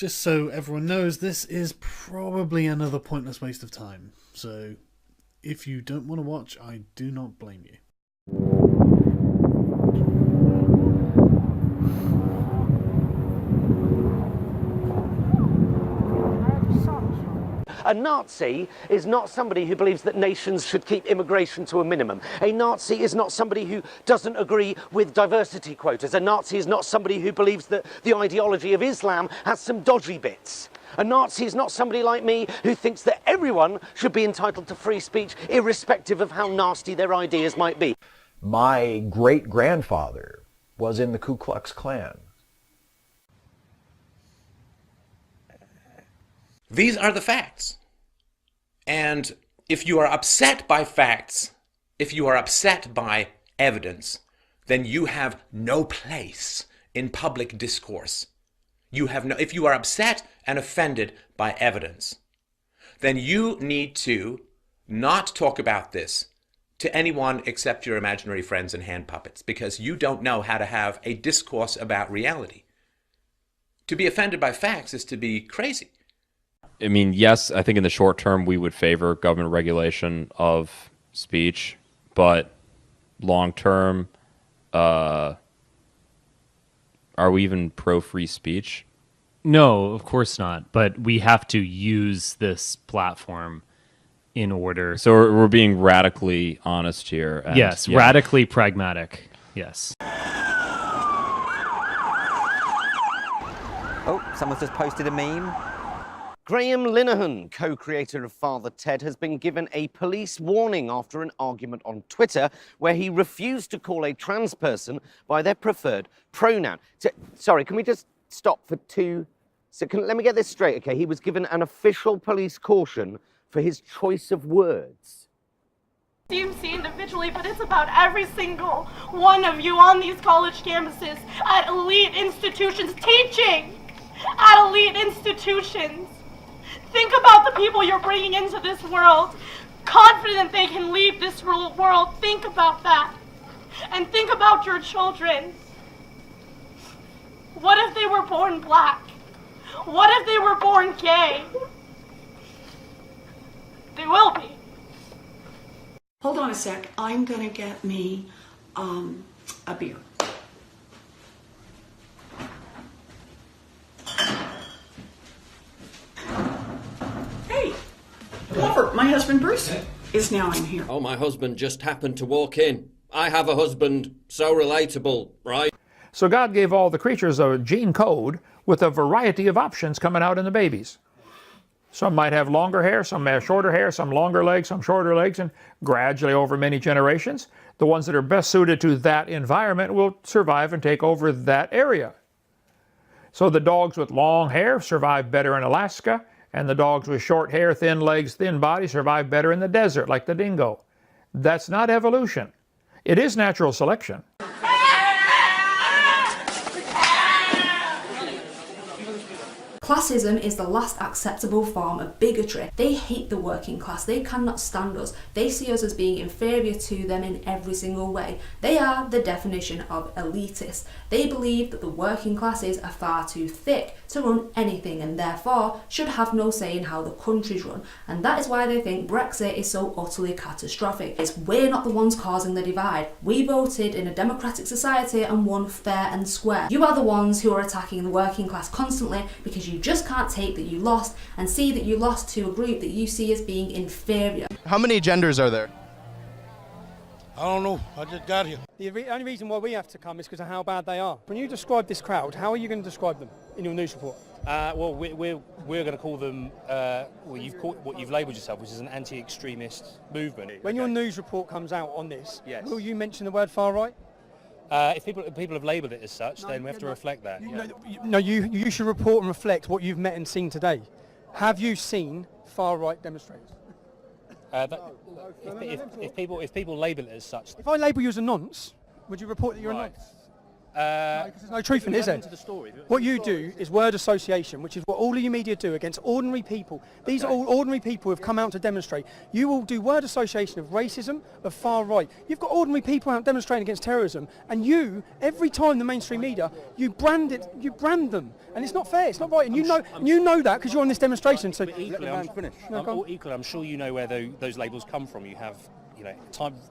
just so everyone knows, this is probably another pointless waste of time. So, if you don't want to watch, I do not blame you. A Nazi is not somebody who believes that nations should keep immigration to a minimum. A Nazi is not somebody who doesn't agree with diversity quotas. A Nazi is not somebody who believes that the ideology of Islam has some dodgy bits. A Nazi is not somebody like me who thinks that everyone should be entitled to free speech, irrespective of how nasty their ideas might be. My great-grandfather was in the Ku Klux Klan. These are the facts. And if you are upset by facts, if you are upset by evidence, then you have no place in public discourse. If you are upset and offended by evidence, then you need to not talk about this to anyone except your imaginary friends and hand puppets, because you don't know how to have a discourse about reality. To be offended by facts is to be crazy. I mean, yes, I think in the short term we would favor government regulation of speech, but long term, are we even pro-free speech? No, of course not. But we have to use this platform in order. So we're being radically honest here. And, yes, yeah. Radically pragmatic. Yes. Oh, someone's just posted a meme. Graham Linehan, co-creator of Father Ted, has been given a police warning after an argument on Twitter where he refused to call a trans person by their preferred pronoun. Sorry, can we just stop for 2 seconds? Let me get this straight, okay? He was given an official police caution for his choice of words. DMC individually, but it's about every single one of you on these college campuses at elite institutions teaching at elite institutions. Think about the people you're bringing into this world, confident they can lead this world. Think about that. And think about your children. What if they were born black? What if they were born gay? They will be. Hold on a sec. I'm gonna get me a beer. Hey, Glover, my husband Bruce is now in here. Oh, my husband just happened to walk in. I have a husband, so relatable, right? So God gave all the creatures a gene code with a variety of options coming out in the babies. Some might have longer hair, some have shorter hair, some longer legs, some shorter legs, and gradually over many generations, the ones that are best suited to that environment will survive and take over that area. So the dogs with long hair survive better in Alaska, and the dogs with short hair, thin legs, thin body survive better in the desert, like the dingo. That's not evolution. It is natural selection. Classism is the last acceptable form of bigotry. They hate the working class. They cannot stand us. They see us as being inferior to them in every single way. They are the definition of elitist. They believe that the working classes are far too thick to run anything and therefore should have no say in how the country's run. And that is why they think Brexit is so utterly catastrophic. It's we're not the ones causing the divide. We voted in a democratic society and won fair and square. You are the ones who are attacking the working class constantly because you just can't take that you lost and see that you lost to a group that you see as being inferior. How many genders are there? I don't know. I just got here. The only reason why we have to come is because of how bad they are. When you describe this crowd, how are you going to describe them in your news report? Well, we're going to call them what you've labelled yourself, which is an anti-extremist movement. When your news report comes out on this, yes. Will you mention the word far right? If people have labelled it as such, then we have to reflect that. You should report and reflect what you've met and seen today. Have you seen far right demonstrators? If people label it as such. If I label you as a nonce, would you report that you're a nonce? There's no truth in it, is there? To the story. What you do is word association, which is what all of you media do against ordinary people. These are all ordinary people who have come out to demonstrate. You will do word association of racism, of far right. You've got ordinary people out demonstrating against terrorism, and you, every time the mainstream media, you brand them, and it's not fair. It's not right, and you know that because you're on this demonstration. So equally, I'm sure you know where those labels come from. You have,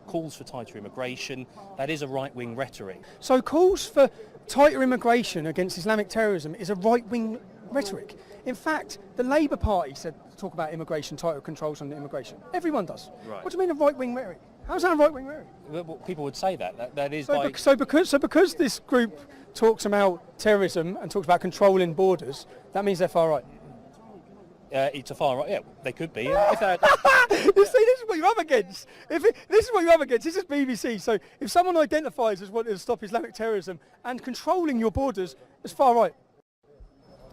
calls for tighter immigration. That is a right-wing rhetoric. So calls for tighter immigration against Islamic terrorism is a right-wing rhetoric. In fact, the Labour Party said talk about immigration, tighter controls on immigration. Everyone does. Right. What do you mean a right-wing rhetoric? How's that a right-wing rhetoric? Well, people would say that is so because this group talks about terrorism and talks about controlling borders, that means they're far right. It's a far right. Yeah, they could be. You see, this is what you're up against. This is what you're up against. This is BBC. So if someone identifies as wanting to stop Islamic terrorism and controlling your borders, it's far right.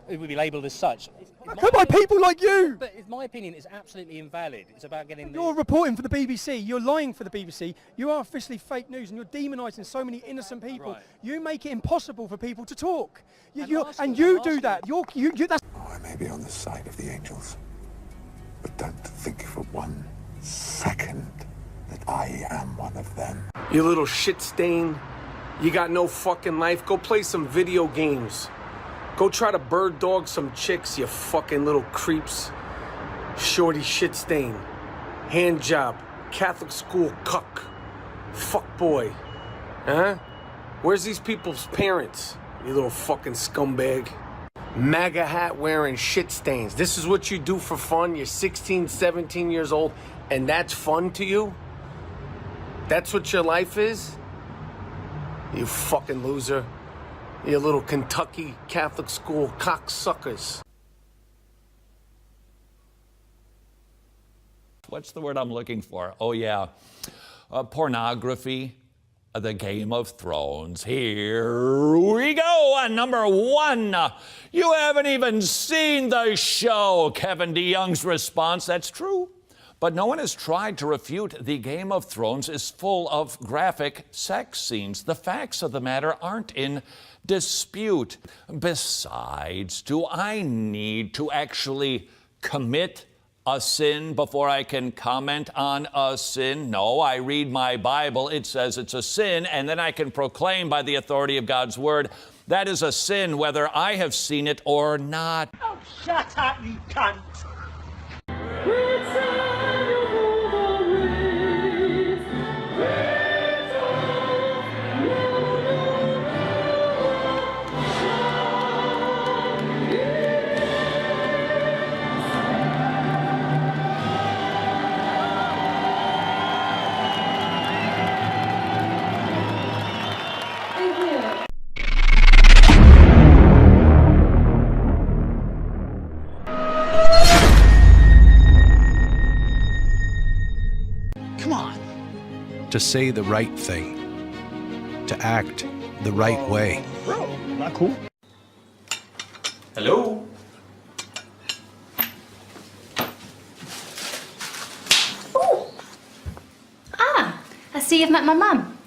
It would be labelled as such. Come by people like you! But my opinion is absolutely invalid. It's about getting... You're reporting for the BBC. You're lying for the BBC. You are officially fake news, and you're demonising so many innocent people. Right. You make it impossible for people to talk. You do that. That's... I may be on the side of the angels, but don't think for 1 second that I am one of them. You little shit stain. You got no fucking life. Go play some video games. Go try to bird dog some chicks, you fucking little creeps. Shorty shit stain. Hand job. Catholic school cuck. Fuck boy. Huh? Where's these people's parents? You little fucking scumbag. MAGA hat wearing shit stains. This is what you do for fun? You're 16, 17 years old, and that's fun to you? That's what your life is? You fucking loser. You little Kentucky Catholic school cocksuckers. What's the word I'm looking for? Oh, yeah. Pornography. The Game of Thrones. Here we go on number 1. You haven't even seen the show. Kevin DeYoung's response, that's true. But no one has tried to refute the Game of Thrones is full of graphic sex scenes. The facts of the matter aren't in dispute. Besides, do I need to actually commit a sin before I can comment on a sin? No, I read my Bible. It says it's a sin, and then I can proclaim by the authority of God's word that is a sin whether I have seen it or not. Oh, shut up, you cunt! To say the right thing, to act the right way. Bro, not cool. Hello? I see you've met my mum.